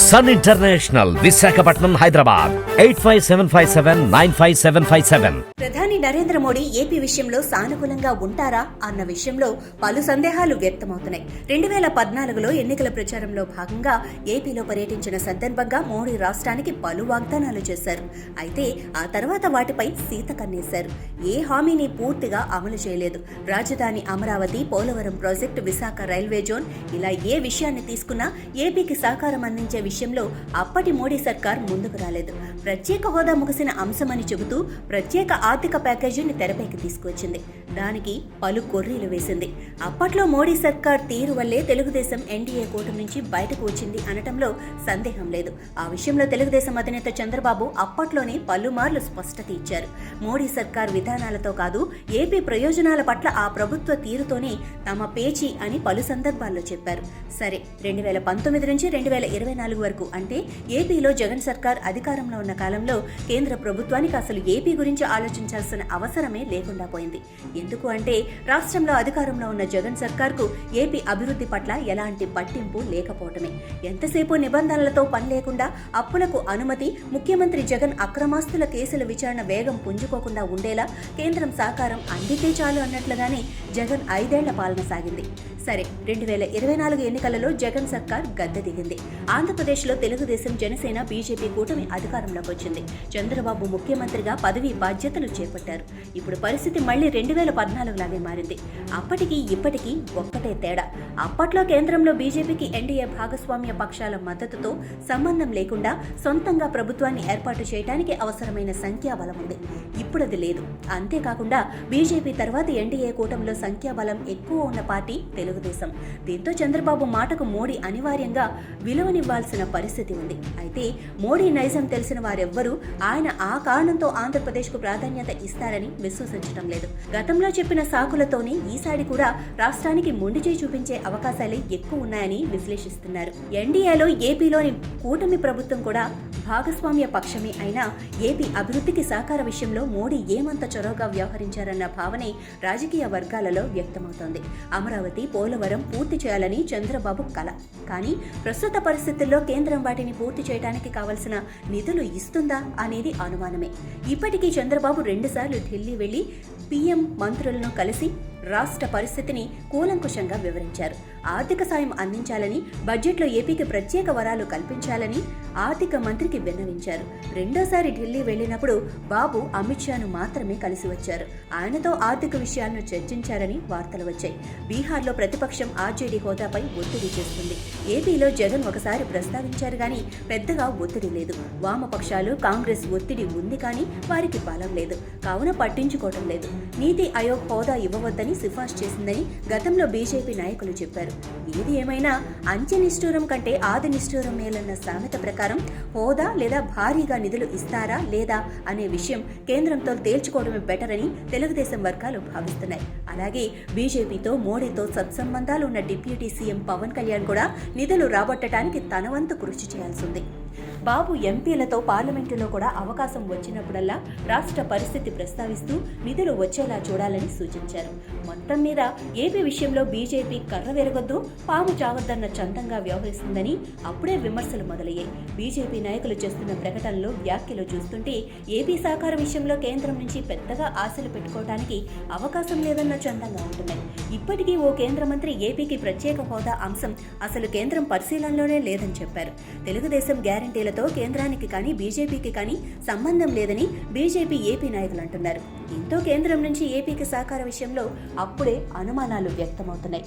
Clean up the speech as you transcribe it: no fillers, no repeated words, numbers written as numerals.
Sun international, Visakhapatnam, Hyderabad 8575795757. ప్రధాని Narendra Modi AP విషయంలో సానుకూలంగా ఉంటారా అన్న విషయంలో పలు సందేహాలు వ్యక్తమవుతున్నాయి. 2014లో ఎన్నికల ప్రచారంలో భాగంగా ఏపీలో పర్యటించిన సందర్భంగా మోడీ రాష్ట్రానికి పలు వాగ్దానాలు చేశారు. అయితే ఆ తర్వాత వాటిపై సీత కన్నేశారు. ఏ హామీని పూర్తిగా అమలు చేయలేదు. రాజధాని Amaravati, Polavaram project, Visakha railway zone, ఇలా ఏ విషయాన్ని తీసుకున్నా ఏపీకి సహకారం అందించే విషయంలో అప్పటి మోడీ సర్కార్ ముందుకు రాలేదు. ప్రత్యేక హోదా ముగిసిన అంశమని చెబుతూ ప్రత్యేక ఆర్థిక ప్యాకేజీని తెరపైకి తీసుకువచ్చింది. దానికి పలు కొర్రీలు వేసింది. అప్పట్లో మోడీ సర్కార్ తీరు వల్లే తెలుగుదేశం ఎన్డీఏ కూటమి నుంచి బయటకు వచ్చింది అనటంలో సందేహం లేదు. ఆ విషయంలో తెలుగుదేశం అధినేత చంద్రబాబు అప్పట్లోనే పలుమార్లు స్పష్టత ఇచ్చారు. మోడీ సర్కార్ విధానాలతో కాదు, ఏపీ ప్రయోజనాల పట్ల ఆ ప్రభుత్వ తీరుతోనే తమ పేచీ అని పలు సందర్భాల్లో చెప్పారు. సరే, 2019 నుంచి 2024 వరకు, అంటే ఏపీలో జగన్ సర్కార్ అధికారంలో ఉన్న కాలంలో కేంద్ర ప్రభుత్వానికి అసలు ఏపీ గురించి ఆలోచించాల్సిన అవసరమే లేకుండా పోయింది. ఎందుకు అంటే రాష్ట్రంలో అధికారంలో ఉన్న జగన్ సర్కార్కు ఏపీ అభివృద్ధి పట్ల ఎలాంటి పట్టింపు లేకపోవటమే. ఎంతసేపు నిబంధనలతో పని లేకుండా, అప్పులకు అనుమతి, ముఖ్యమంత్రి జగన్ అక్రమాస్తుల కేసుల విచారణ వేగం పుంజుకోకుండా ఉండేలా కేంద్రం సహకారం అందితే చాలు అన్నట్లుగానే జగన్ 5 ఏళ్ల పాలన సాగింది. సరే, 2024 ఎన్నికలలో జగన్ సర్కార్ గద్దె దిగింది. ఆంధ్రప్రదేశ్లో తెలుగుదేశం, జనసేన, బీజేపీ కూటమి అధికారంలోకి వచ్చింది. చంద్రబాబు ముఖ్యమంత్రిగా పదవి బాధ్యతలు చేపట్టారు. ఇప్పుడు పరిస్థితి మళ్లీ 2014 లాగే మారింది. అప్పటికి ఇప్పటికీ ఒక్కటే తేడా. అప్పట్లో కేంద్రంలో బీజేపీకి ఎన్డీఏ భాగస్వామ్య పక్షాల మద్దతుతో సంబంధం లేకుండా సొంతంగా ప్రభుత్వాన్ని ఏర్పాటు చేయడానికి అవసరమైన సంఖ్యాబలం ఉంది. ఇప్పుడు అది లేదు. అంతేకాకుండా బీజేపీ తర్వాత ఎన్డీఏ కూటమిలో సంఖ్యాబలం ఎక్కువ ఉన్న పార్టీ తెలుగుదేశం. దీంతో చంద్రబాబు మాటకు మోడీ అనివార్యంగా విలువనివ్వాల్సిన పరిస్థితి ఉంది. అయితే మోడీ నైజం తెలిసిన వారెవ్వరూ ఆయన ఆ కారణంతో ఆంధ్రప్రదేశ్కు ప్రాధాన్యత ఇస్తారని విశ్వసించడం లేదు. గతంలో చెప్పిన సాకులతోనే ఈసారి కూడా రాష్ట్రానికి మొండిచేయి చూపించే అవకాశాలే ఎక్కువ ఉన్నాయని విశ్లేషిస్తున్నారు. ఎన్డీఏలో ఏపీలోని కూటమి ప్రభుత్వం కూడా భాగస్వామ్య పక్షమే అయినా ఏపీ అభివృద్ధికి సహకార విషయంలో మోడీ ఏమంత చొరవగా వ్యవహరించారన్న భావనే రాజకీయ వర్గాలలో వ్యక్తమవుతోంది. అమరావతి, పోలవరం పూర్తి చేయాలని చంద్రబాబు కల. కానీ ప్రస్తుత పరిస్థితుల్లో కేంద్రం వాటిని పూర్తి చేయడానికి కావలసిన నిధులు ఇస్తుందా అనేది అనుమానమే. ఇప్పటికీ చంద్రబాబు 2 సార్లు ఢిల్లీ వెళ్లి పీఎం మంత్రులను కలిసి రాష్ట్ర పరిస్థితిని కూలంకుషంగా వివరించారు. ఆర్థిక సాయం అందించాలని, బడ్జెట్లో ఏపీకి ప్రత్యేక వరాలు కల్పించాలని ఆర్థిక మంత్రికి విన్నవించారు. రెండోసారి ఢిల్లీ వెళ్లినప్పుడు బాబు అమిత్ షాను మాత్రమే కలిసి వచ్చారు. ఆయనతో ఆర్థిక విషయాలను చర్చించారని వార్తలు వచ్చాయి. బీహార్లో ప్రతిపక్షం ఆర్జేడీ హోదాపై ఒత్తిడి చేస్తుంది. ఏపీలో జగన్ ఒకసారి ప్రస్తావించారు కానీ పెద్దగా ఒత్తిడి లేదు. వామపక్షాలు, కాంగ్రెస్ ఒత్తిడి ఉంది కానీ వారికి బలం లేదు, కావున పట్టించుకోవటం లేదు. నీతి ఆయోగ్ హోదా ఇవ్వవద్దని సిఫార్సు చేసిందని గతంలో బీజేపీ నాయకులు చెప్పారు. ఏది ఏమైనా అంచె నిష్ఠూరం కంటే ఆది నిష్ఠూరం మేలన్న సామెత ప్రకారం హోదా లేదా భారీగా నిధులు ఇస్తారా లేదా అనే విషయం కేంద్రంతో తేల్చుకోవడమే బెటర్ అని తెలుగుదేశం వర్గాలు భావిస్తున్నాయి. అలాగే బీజేపీతో, మోడీతో సత్సంబంధాలు ఉన్న డిప్యూటీ సీఎం పవన్ కళ్యాణ్ కూడా నిధులు రాబట్టడానికి తన వంతు కృషి చేయాల్సింది. బాబు ఎంపీలతో పార్లమెంటులో కూడా అవకాశం వచ్చినప్పుడల్లా రాష్ట్ర పరిస్థితి ప్రస్తావిస్తూ నిధులు వచ్చేలా చూడాలని సూచించారు. మొత్తం మీద ఏపీ విషయంలో బీజేపీ కర్ర వెరగొద్దు, పాము చావద్దన్న చందంగా వ్యవహరిస్తుందని అప్పుడే విమర్శలు మొదలయ్యాయి. బీజేపీ నాయకులు చేస్తున్న ప్రకటనలు, వ్యాఖ్యలు చూస్తుంటే ఏపీ సహకార విషయంలో కేంద్రం నుంచి పెద్దగా ఆశలు పెట్టుకోవడానికి అవకాశం లేదన్న చందంగా ఉంటున్నాయి. ఇప్పటికీ ఓ కేంద్ర మంత్రి ఏపీకి ప్రత్యేక హోదా అంశం అసలు కేంద్రం పరిశీలనలోనే లేదని చెప్పారు. తెలుగుదేశం గ్యారంటీలతో కేంద్రానికి కానీ బీజేపీకి కానీ సంబంధం లేదని బీజేపీ ఏపీ నాయకులు అంటున్నారు. దీంతో కేంద్రం నుంచి ఏపీకి సహకార విషయంలో అప్పుడే అనుమానాలు వ్యక్తమవుతున్నాయి.